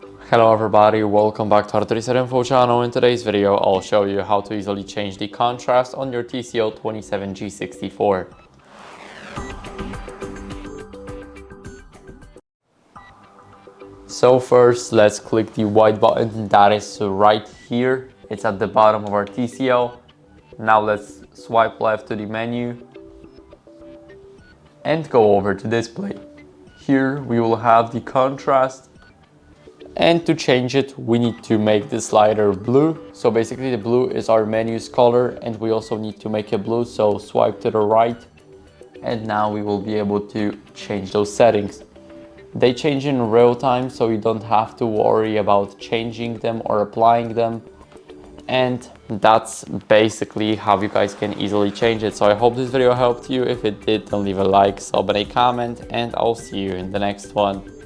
Hello everybody, welcome back to our TCL Info channel. In today's video, I'll show you how to easily change the contrast on your TCL 27G64. So first, let's click the white button that is right here. It's at the bottom of our TCL. Now let's swipe left to the menu and go over to display. Here we will have the contrast. And to change it, we need to make the slider blue. So basically the blue is our menu's color and we also need to make it blue. So swipe to the right and now we will be able to change those settings. They change in real time, so you don't have to worry about changing them or applying them. And that's basically how you guys can easily change it. So I hope this video helped you. If it did, then leave a like, sub and a comment, and I'll see you in the next one.